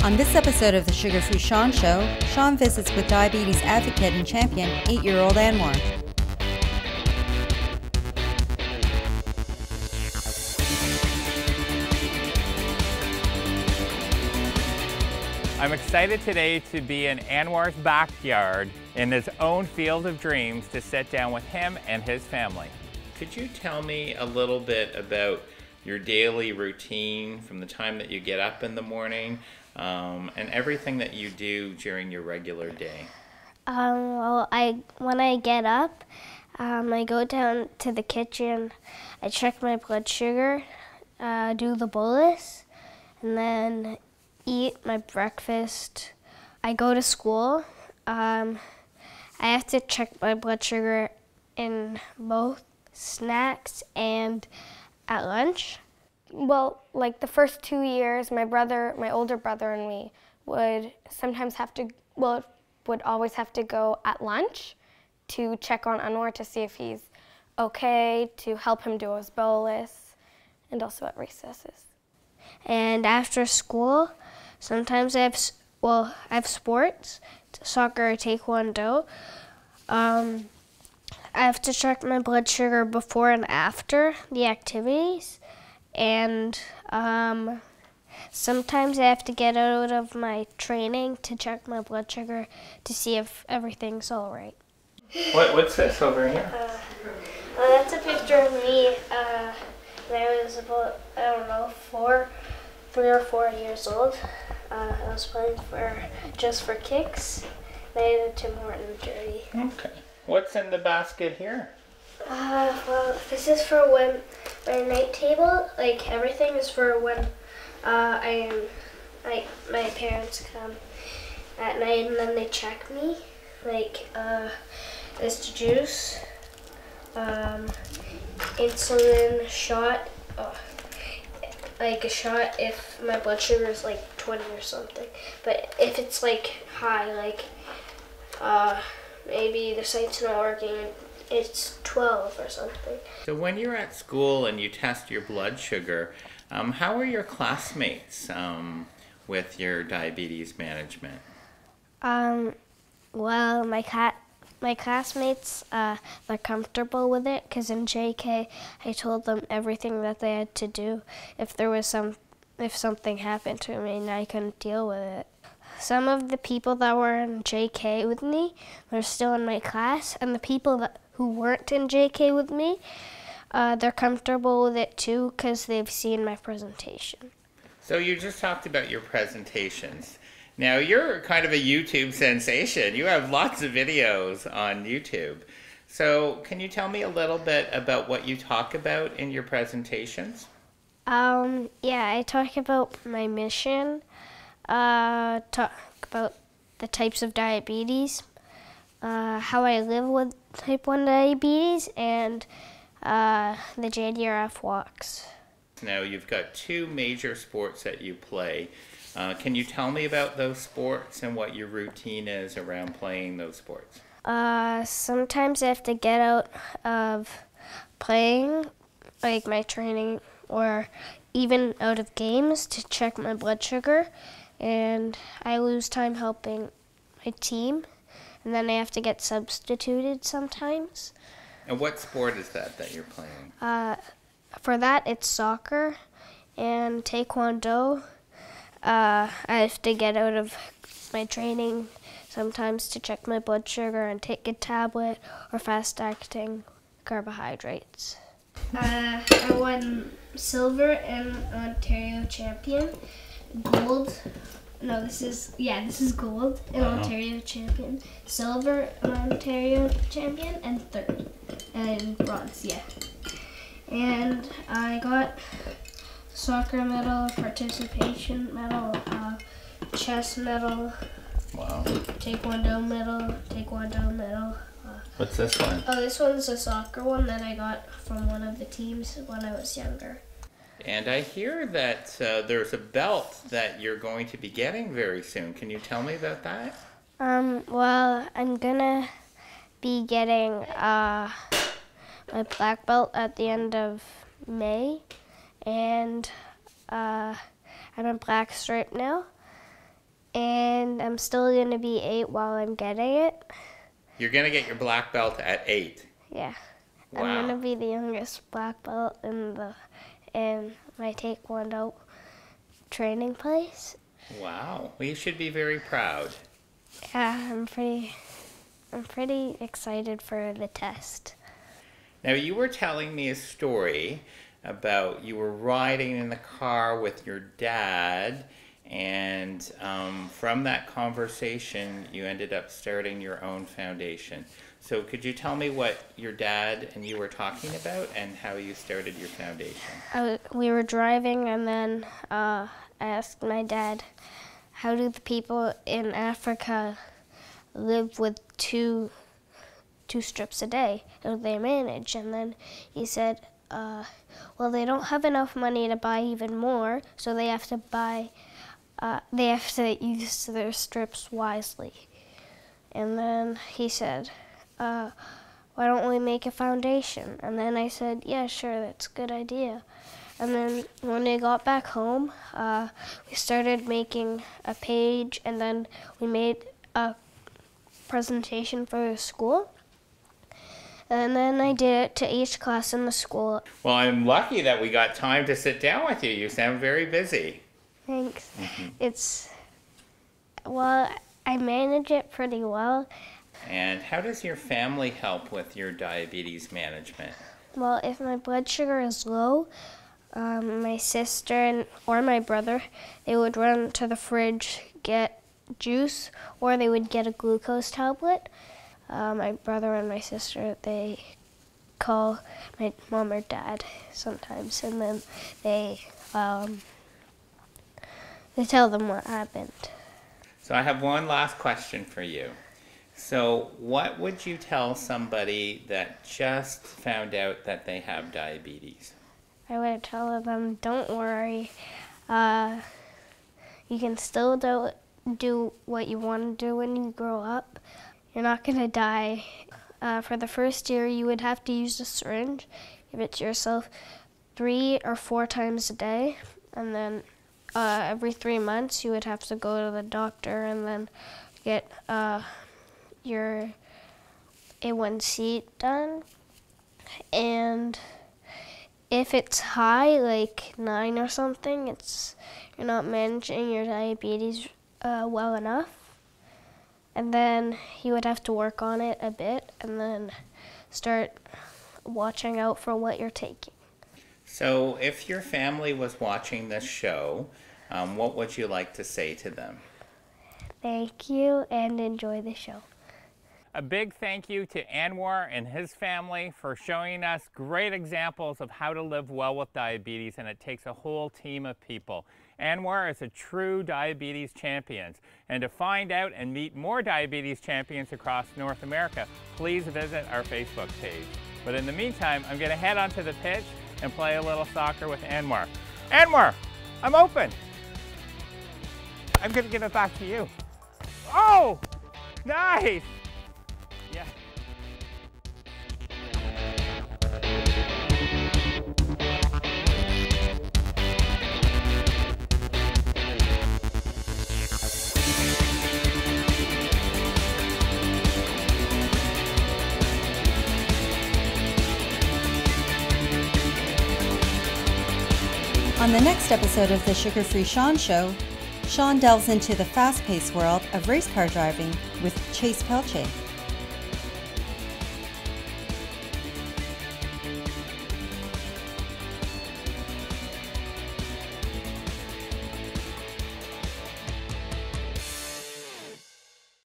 On this episode of the Sugar-Free Shawn Show, Shawn visits with diabetes advocate and champion 8-year-old Anwar. I'm excited today to be in Anwar's backyard in his own field of dreams to sit down with him and his family. Could you tell me a little bit about your daily routine from the time that you get up in the morning and everything that you do during your regular day? When I get up, I go down to the kitchen, I check my blood sugar, do the bolus, and then eat my breakfast. I go to school. I have to check my blood sugar in both snacks and at lunch. Well, like the first 2 years, my older brother and me would always have to go at lunch to check on Anwar to see if he's okay, to help him do his bolus, and also at recesses. And after school, sometimes I have sports, soccer, taekwondo. I have to check my blood sugar before and after the activities. And sometimes I have to get out of my training to check my blood sugar to see if everything's all right. What's this over here? That's a picture of me when I was about, 3 or 4 years old. I was playing just for kicks. And I had a Tim Horton injury. Okay. What's in the basket here? Well, this is for when my night table, like everything is for when my parents come at night and then they check me. Like this juice, insulin shot, like a shot if my blood sugar is like 20 or something. But if it's like high, like maybe the site's not working, it's 12 or something. So when you're at school and you test your blood sugar, how are your classmates with your diabetes management? Well, my classmates, they're comfortable with it because in JK, I told them everything that they had to do if something happened to me and I couldn't deal with it. Some of the people that were in JK with me are still in my class, and the people who weren't in JK with me, they're comfortable with it too because they've seen my presentation. So you just talked about your presentations. Now you're kind of a YouTube sensation. You have lots of videos on YouTube. So can you tell me a little bit about what you talk about in your presentations? Yeah, I talk about my mission, talk about the types of diabetes, how I live with type 1 diabetes, and the JDRF walks. Now you've got 2 major sports that you play. Can you tell me about those sports and what your routine is around playing those sports? Sometimes I have to get out of playing, like my training, or even out of games to check my blood sugar, and I lose time helping my team, and then I have to get substituted sometimes. And what sport is that you're playing? For that, it's soccer and taekwondo. I have to get out of my training sometimes to check my blood sugar and take a tablet or fast-acting carbohydrates. I won silver in Ontario champion, gold. No, this is gold in Ontario champion, silver in Ontario champion, and third, and bronze, yeah. And I got soccer medal, participation medal, chess medal, wow, taekwondo medal. What's this one? Oh, this one's a soccer one that I got from one of the teams when I was younger. And I hear that there's a belt that you're going to be getting very soon. Can you tell me about that? Well, I'm gonna be getting my black belt at the end of May, and I'm a black stripe now, and I'm still going to be 8 while I'm getting it. You're going to get your black belt at 8? Yeah. Wow. I'm going to be the youngest black belt in my Taekwondo training place. Wow. Well, you should be very proud. Yeah, I'm pretty excited for the test. Now, you were telling me a story about you were riding in the car with your dad, and from that conversation, you ended up starting your own foundation. So could you tell me what your dad and you were talking about and how you started your foundation? We were driving, and then I asked my dad, how do the people in Africa live with two strips a day? How do they manage? And then he said, well, they don't have enough money to buy even more, so they have to use their strips wisely. And then he said, why don't we make a foundation? And then I said, yeah, sure, that's a good idea. And then when we got back home, we started making a page, and then we made a presentation for the school. And then I did it to each class in the school. Well, I'm lucky that we got time to sit down with you. You sound very busy. Thanks. Well, I manage it pretty well. And how does your family help with your diabetes management? Well, if my blood sugar is low, my sister or my brother, they would run to the fridge, get juice, or they would get a glucose tablet. My brother and my sister, they call my mom or dad sometimes, and then they tell them what happened. So I have one last question for you. So what would you tell somebody that just found out that they have diabetes? I would tell them, don't worry. You can still do what you want to do when you grow up. You're not going to die. For the first year, you would have to use a syringe. Give it to yourself 3 or 4 times a day. And then every 3 months, you would have to go to the doctor and then get your A1C done. And if it's high, like 9 or something, you're not managing your diabetes well enough. And then you would have to work on it a bit and then start watching out for what you're taking. So if your family was watching this show, what would you like to say to them? Thank you, and enjoy the show. A big thank you to Anwar and his family for showing us great examples of how to live well with diabetes, and it takes a whole team of people. Anwar is a true diabetes champion, and to find out and meet more diabetes champions across North America, please visit our Facebook page. But in the meantime, I'm going to head onto the pitch and play a little soccer with Anwar. Anwar, I'm open. I'm going to give it back to you. Oh, nice. Yeah. On the next episode of the Sugar-Free Shawn Show, Shawn delves into the fast-paced world of race car driving with Chase Pelche.